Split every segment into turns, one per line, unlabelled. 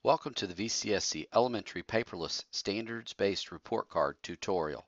Welcome to the VCSC Elementary Paperless Standards-Based Report Card tutorial.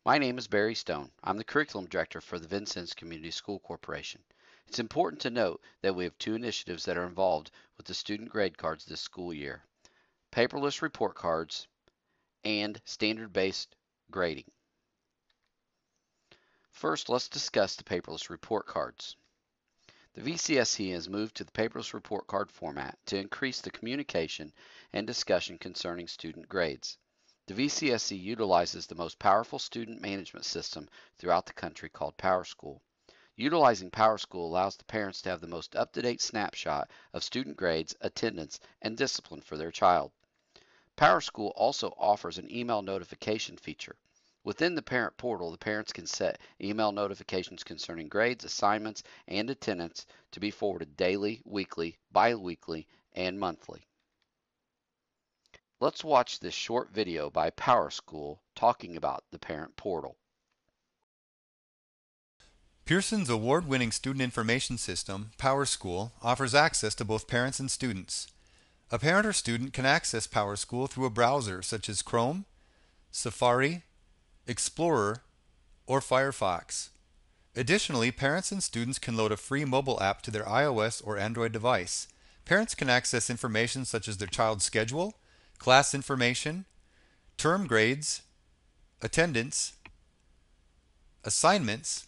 My name is Barry Stone. I'm the Curriculum Director for the Vincennes Community School Corporation. It's important to note that we have two initiatives that are involved with the student grade cards this school year: paperless report cards and standard-based grading. First, let's discuss the paperless report cards. The VCSC has moved to the paperless report card format to increase the communication and discussion concerning student grades. The VCSC utilizes the most powerful student management system throughout the country called PowerSchool. Utilizing PowerSchool allows the parents to have the most up-to-date snapshot of student grades, attendance, and discipline for their child. PowerSchool also offers an email notification feature. Within the parent portal, the parents can set email notifications concerning grades, assignments, and attendance to be forwarded daily, weekly, bi-weekly, and monthly. Let's watch this short video by PowerSchool talking about the parent portal.
Pearson's award-winning student information system, PowerSchool, offers access to both parents and students. A parent or student can access PowerSchool through a browser such as Chrome, Safari, Explorer, or Firefox. Additionally, parents and students can load a free mobile app to their iOS or Android device. Parents can access information such as their child's schedule, class information, term grades, attendance, assignments,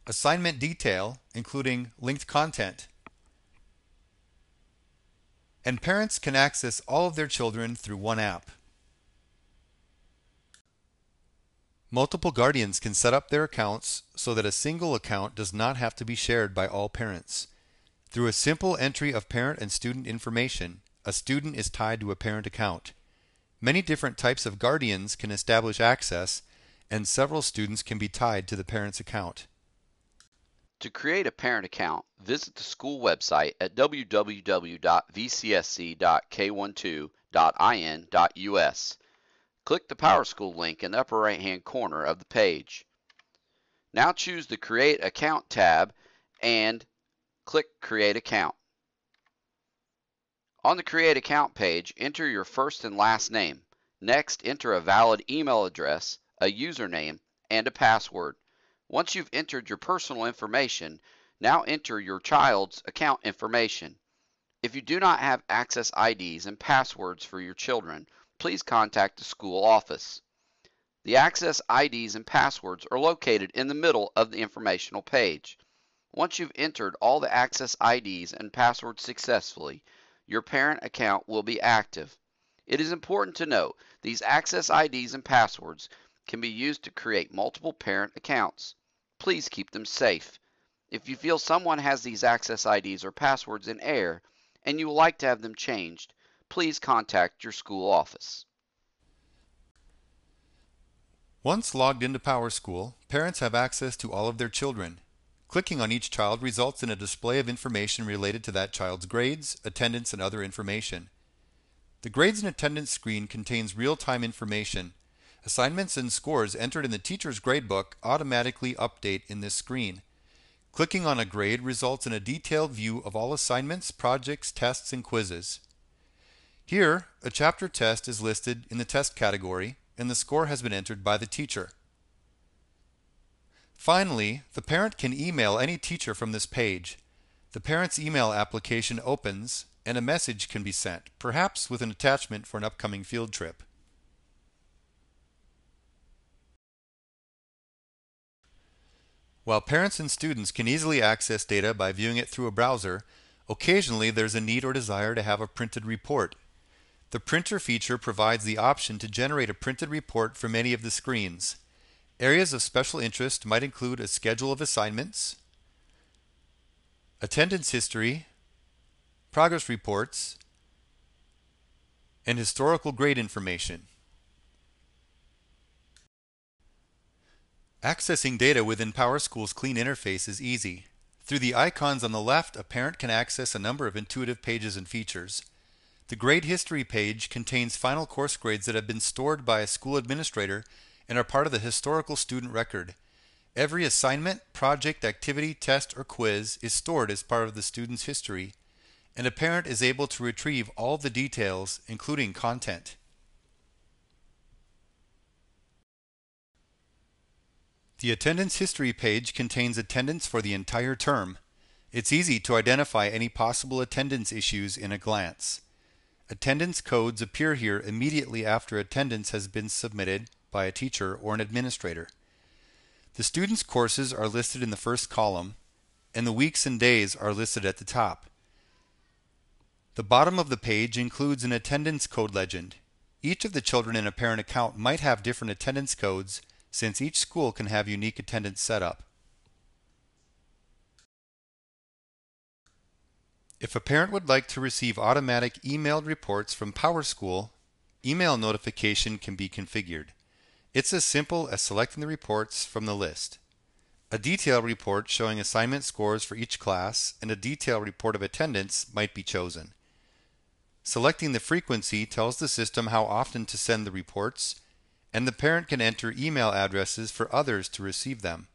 assignment detail, including linked content, and parents can access all of their children through one app. Multiple guardians can set up their accounts so that a single account does not have to be shared by all parents. Through a simple entry of parent and student information, a student is tied to a parent account. Many different types of guardians can establish access, and several students can be tied to the parent's account.
To create a parent account, visit the school website at www.vcsc.k12.in.us. Click the PowerSchool link in the upper right-hand corner of the page. Now choose the Create Account tab and click Create Account. On the Create Account page, enter your first and last name. Next, enter a valid email address, a username, and a password. Once you've entered your personal information, now enter your child's account information. If you do not have access IDs and passwords for your children, please contact the school office. The access IDs and passwords are located in the middle of the informational page. Once you've entered all the access IDs and passwords successfully, your parent account will be active. It is important to note these access IDs and passwords can be used to create multiple parent accounts. Please keep them safe. If you feel someone has these access IDs or passwords in error and you would like to have them changed, please contact your school office.
Once logged into PowerSchool, parents have access to all of their children. Clicking on each child results in a display of information related to that child's grades, attendance, and other information. The grades and attendance screen contains real-time information. Assignments and scores entered in the teacher's gradebook automatically update in this screen. Clicking on a grade results in a detailed view of all assignments, projects, tests, and quizzes. Here, a chapter test is listed in the test category, and the score has been entered by the teacher. Finally, the parent can email any teacher from this page. The parent's email application opens, and a message can be sent, perhaps with an attachment for an upcoming field trip. While parents and students can easily access data by viewing it through a browser, occasionally there's a need or desire to have a printed report. The printer feature provides the option to generate a printed report from any of the screens. Areas of special interest might include a schedule of assignments, attendance history, progress reports, and historical grade information. Accessing data within PowerSchool's clean interface is easy. Through the icons on the left, a parent can access a number of intuitive pages and features. The grade history page contains final course grades that have been stored by a school administrator and are part of the historical student record. Every assignment, project, activity, test, or quiz is stored as part of the student's history, and a parent is able to retrieve all the details, including content. The attendance history page contains attendance for the entire term. It's easy to identify any possible attendance issues in a glance. Attendance codes appear here immediately after attendance has been submitted by a teacher or an administrator. The student's courses are listed in the first column, and the weeks and days are listed at the top. The bottom of the page includes an attendance code legend. Each of the children in a parent account might have different attendance codes, since each school can have unique attendance setup. If a parent would like to receive automatic emailed reports from PowerSchool, email notification can be configured. It's as simple as selecting the reports from the list. A detailed report showing assignment scores for each class and a detailed report of attendance might be chosen. Selecting the frequency tells the system how often to send the reports, and the parent can enter email addresses for others to receive them.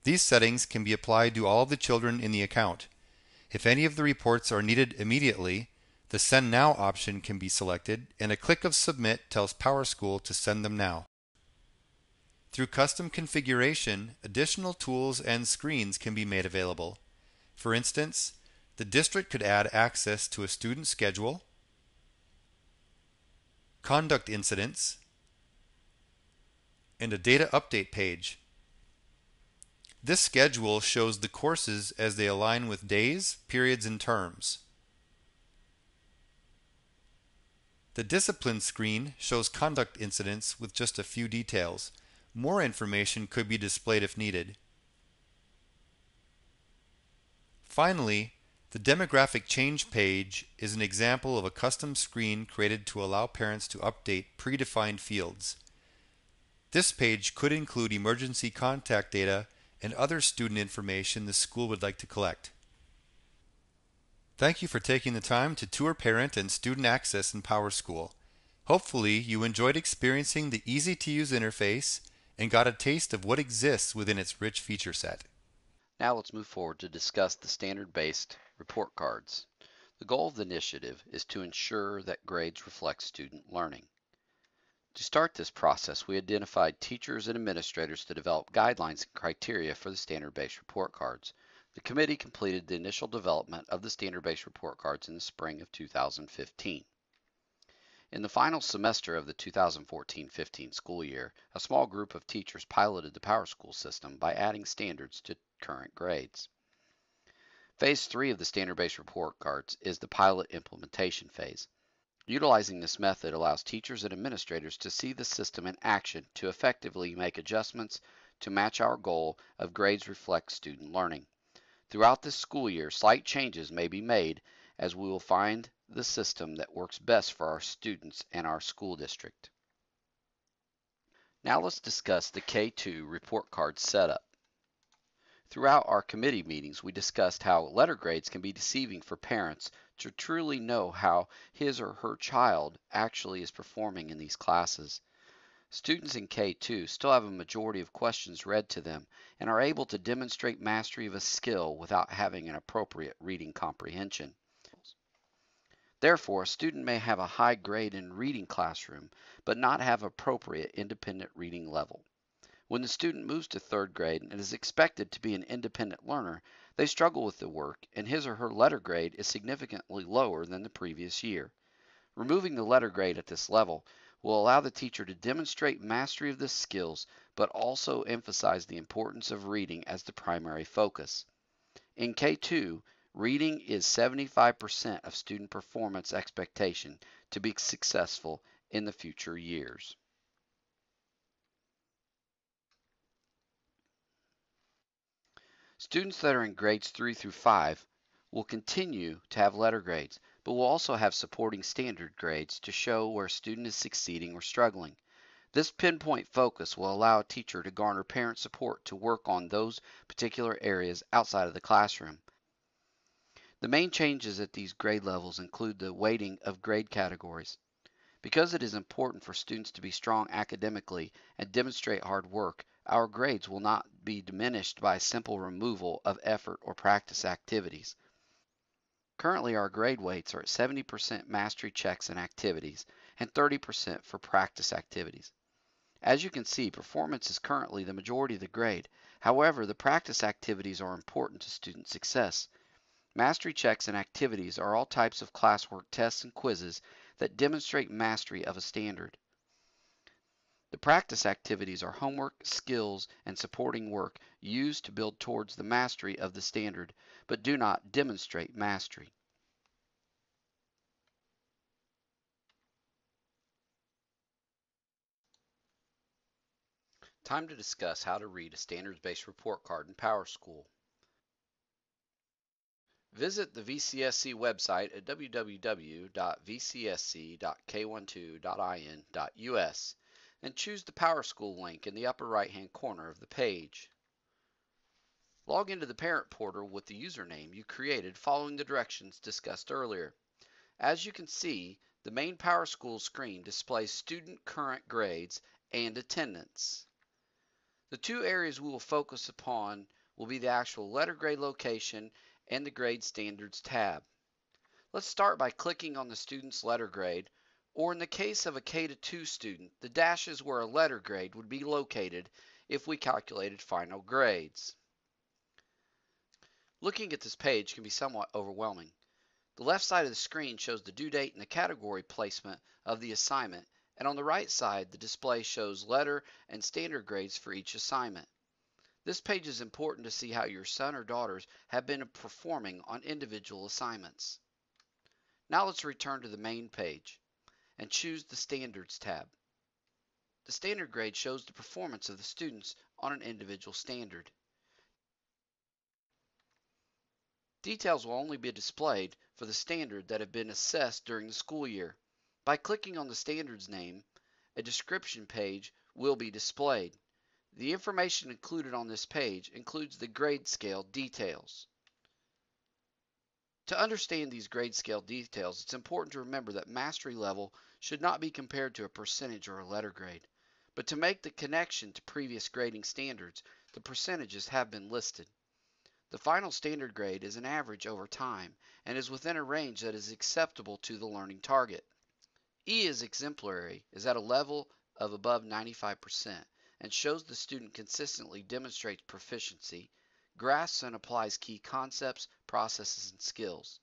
These settings can be applied to all of the children in the account. If any of the reports are needed immediately, the Send Now option can be selected, and a click of Submit tells PowerSchool to send them now. Through custom configuration, additional tools and screens can be made available. For instance, the district could add access to a student schedule, conduct incidents, and a data update page. This schedule shows the courses as they align with days, periods, and terms. The discipline screen shows conduct incidents with just a few details. More information could be displayed if needed. Finally, the demographic change page is an example of a custom screen created to allow parents to update predefined fields. This page could include emergency contact data and other student information the school would like to collect. Thank you for taking the time to tour parent and student access in PowerSchool. Hopefully, you enjoyed experiencing the easy-to-use interface and got a taste of what exists within its rich feature set.
Now let's move forward to discuss the standard-based report cards. The goal of the initiative is to ensure that grades reflect student learning. To start this process, we identified teachers and administrators to develop guidelines and criteria for the standard-based report cards. The committee completed the initial development of the standard-based report cards in the spring of 2015. In the final semester of the 2014-15 school year, a small group of teachers piloted the PowerSchool system by adding standards to current grades. Phase 3 of the standard-based report cards is the pilot implementation phase. Utilizing this method allows teachers and administrators to see the system in action to effectively make adjustments to match our goal of grades reflect student learning. Throughout this school year, slight changes may be made as we will find the system that works best for our students and our school district. Now let's discuss the K2 report card setup. Throughout our committee meetings, we discussed how letter grades can be deceiving for parents to truly know how his or her child actually is performing in these classes. Students in K2 still have a majority of questions read to them and are able to demonstrate mastery of a skill without having an appropriate reading comprehension. Therefore, a student may have a high grade in reading classroom, but not have appropriate independent reading level. When the student moves to third grade and is expected to be an independent learner, they struggle with the work and his or her letter grade is significantly lower than the previous year. Removing the letter grade at this level will allow the teacher to demonstrate mastery of the skills, but also emphasize the importance of reading as the primary focus. In K2, reading is 75% of student performance expectation to be successful in the future years. Students that are in grades 3 through 5 will continue to have letter grades, but will also have supporting standard grades to show where a student is succeeding or struggling. This pinpoint focus will allow a teacher to garner parent support to work on those particular areas outside of the classroom. The main changes at these grade levels include the weighting of grade categories. Because it is important for students to be strong academically and demonstrate hard work, Our grades will not be diminished by simple removal of effort or practice activities. Currently, our grade weights are at 70% mastery checks and activities and 30% for practice activities. As you can see, performance is currently the majority of the grade. However, the practice activities are important to student success. Mastery checks and activities are all types of classwork tests and quizzes that demonstrate mastery of a standard. The practice activities are homework, skills, and supporting work used to build towards the mastery of the standard, but do not demonstrate mastery. Time to discuss how to read a standards-based report card in PowerSchool. Visit the VCSC website at www.vcsc.k12.in.us and choose the PowerSchool link in the upper right-hand corner of the page. Log into the parent portal with the username you created following the directions discussed earlier. As you can see, the main PowerSchool screen displays student current grades and attendance. The two areas we will focus upon will be the actual letter grade location and the grade standards tab. Let's start by clicking on the student's letter grade, or in the case of a K-2 student, the dash is where a letter grade would be located if we calculated final grades. Looking at this page can be somewhat overwhelming. The left side of the screen shows the due date and the category placement of the assignment, and on the right side the display shows letter and standard grades for each assignment. This page is important to see how your son or daughters have been performing on individual assignments. Now let's return to the main page and choose the Standards tab. The standard grade shows the performance of the students on an individual standard. Details will only be displayed for the standard that have been assessed during the school year. By clicking on the standard's name, a description page will be displayed. The information included on this page includes the grade scale details. To understand these grade scale details, it's important to remember that mastery level should not be compared to a percentage or a letter grade. But to make the connection to previous grading standards, the percentages have been listed. The final standard grade is an average over time and is within a range that is acceptable to the learning target. E is exemplary, is at a level of above 95% and shows the student consistently demonstrates proficiency, grasps and applies key concepts, processes, and skills.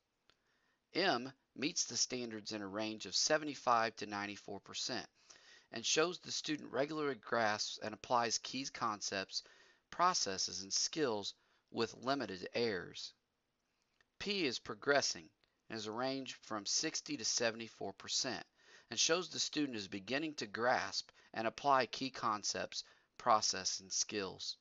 M meets the standards in a range of 75 to 94% and shows the student regularly grasps and applies key concepts, processes, and skills with limited errors. P is progressing and is a range from 60 to 74% and shows the student is beginning to grasp and apply key concepts, process, and skills.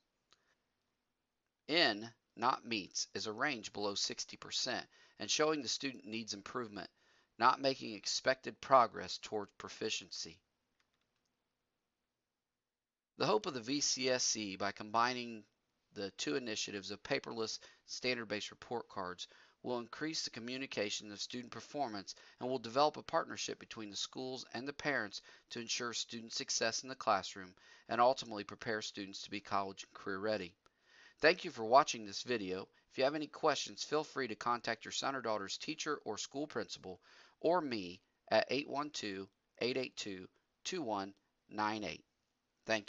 N not meets is a range below 60% and showing the student needs improvement, not making expected progress toward proficiency. The hope of the VCSC by combining the two initiatives of paperless standard-based report cards will increase the communication of student performance and will develop a partnership between the schools and the parents to ensure student success in the classroom and ultimately prepare students to be college and career ready. Thank you for watching this video. If you have any questions, feel free to contact your son or daughter's teacher or school principal or me at 812-882-2198. Thank you.